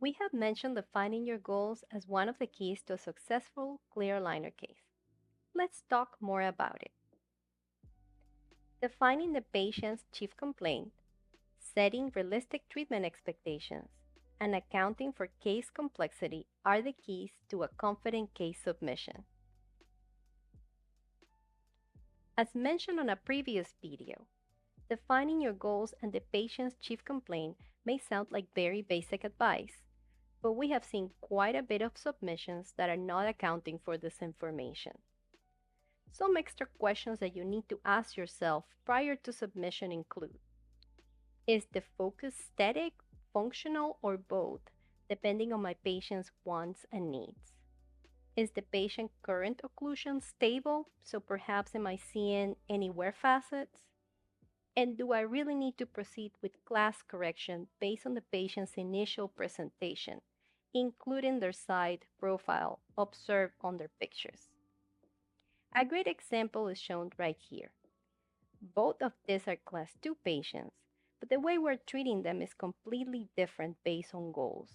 We have mentioned defining your goals as one of the keys to a successful clear aligner case. Let's talk more about it. Defining the patient's chief complaint, setting realistic treatment expectations, and accounting for case complexity are the keys to a confident case submission. As mentioned on a previous video, defining your goals and the patient's chief complaint may sound like very basic advice, but we have seen quite a bit of submissions that are not accounting for this information. Some extra questions that you need to ask yourself prior to submission include: is the focus static, functional, or both, depending on my patient's wants and needs? Is the patient current occlusion stable, so perhaps am I seeing any wear facets? And do I really need to proceed with class correction based on the patient's initial presentation, including their side profile observed on their pictures? A great example is shown right here. Both of these are class 2 patients, but the way we're treating them is completely different based on goals.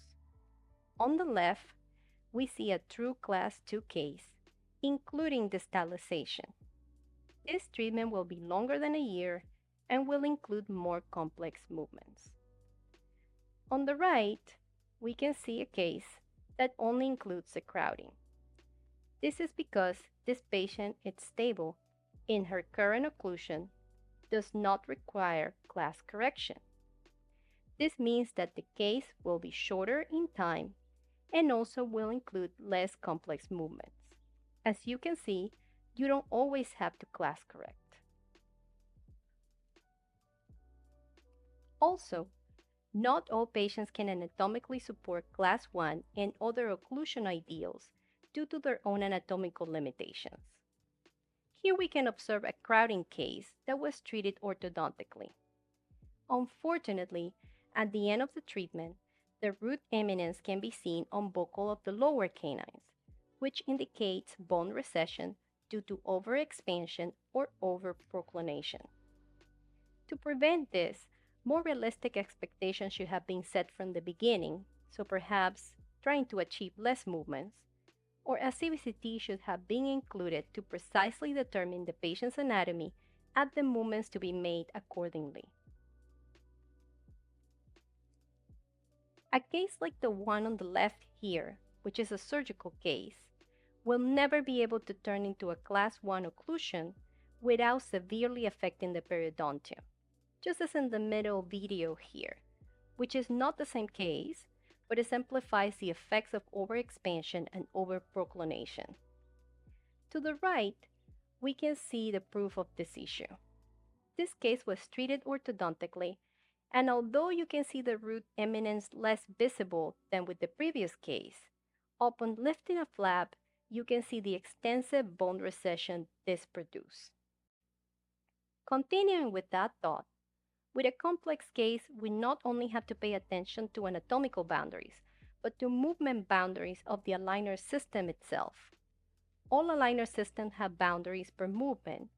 On the left, we see a true class 2 case, including distalization. This treatment will be longer than a year and will include more complex movements. On the right, we can see a case that only includes the crowding. This is because this patient is stable in her current occlusion, does not require class correction. This means that the case will be shorter in time and also will include less complex movements. As you can see, you don't always have to class correct. Also, not all patients can anatomically support class 1 and other occlusion ideals due to their own anatomical limitations. Here we can observe a crowding case that was treated orthodontically. Unfortunately, at the end of the treatment, the root eminence can be seen on buccal of the lower canines, which indicates bone recession due to overexpansion or overproclination. To prevent this, more realistic expectations should have been set from the beginning, so perhaps trying to achieve less movements, or a CBCT should have been included to precisely determine the patient's anatomy at the movements to be made accordingly. A case like the one on the left here, which is a surgical case, will never be able to turn into a class 1 occlusion without severely affecting the periodontium, just as in the middle video here, which is not the same case, but exemplifies the effects of overexpansion and overproclination. To the right, we can see the proof of this issue. This case was treated orthodontically, and although you can see the root eminence less visible than with the previous case, upon lifting a flap, you can see the extensive bone recession this produced. Continuing with that thought, with a complex case, we not only have to pay attention to anatomical boundaries, but to movement boundaries of the aligner system itself. All aligner systems have boundaries per movement,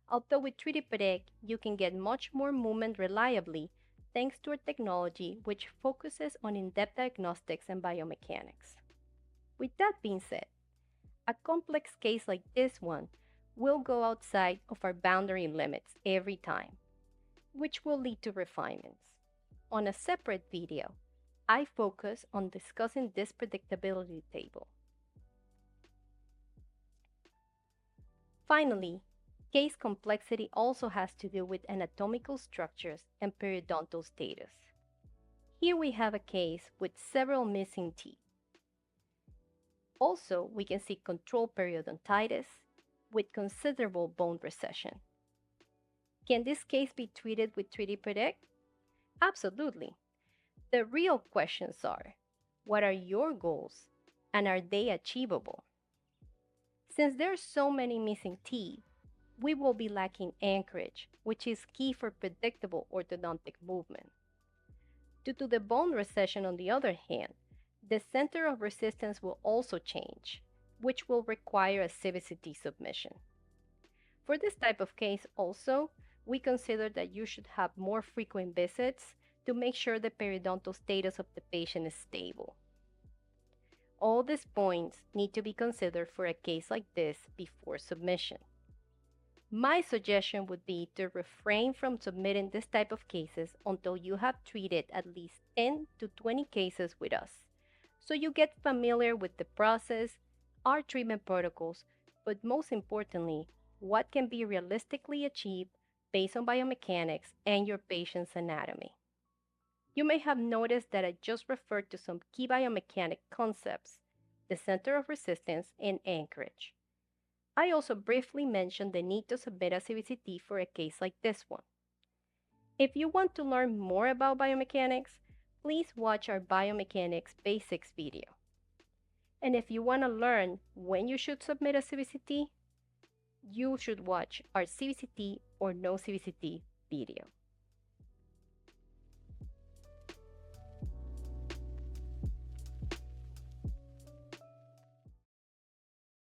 although with 3D Protect, you can get much more movement reliably thanks to a technology which focuses on in-depth diagnostics and biomechanics. With that being said, a complex case like this one will go outside of our boundary limits every time, which will lead to refinements. On a separate video, I focus on discussing this predictability table. Finally, case complexity also has to do with anatomical structures and periodontal status. Here we have a case with several missing teeth. Also, we can see controlled periodontitis with considerable bone recession. Can this case be treated with 3D Protect? Absolutely. The real questions are, what are your goals and are they achievable? Since there are so many missing teeth, we will be lacking anchorage, which is key for predictable orthodontic movement. Due to the bone recession, on the other hand, the center of resistance will also change, which will require a CBCT submission. For this type of case also, we consider that you should have more frequent visits to make sure the periodontal status of the patient is stable. All these points need to be considered for a case like this before submission. My suggestion would be to refrain from submitting this type of cases until you have treated at least 10 to 20 cases with us, so you get familiar with the process, our treatment protocols, but most importantly, what can be realistically achieved based on biomechanics and your patient's anatomy. You may have noticed that I just referred to some key biomechanic concepts, the center of resistance and anchorage. I also briefly mentioned the need to submit a CBCT for a case like this one. If you want to learn more about biomechanics, please watch our biomechanics basics video. And if you want to learn when you should submit a CBCT, you should watch our CBCT or no CBCT video.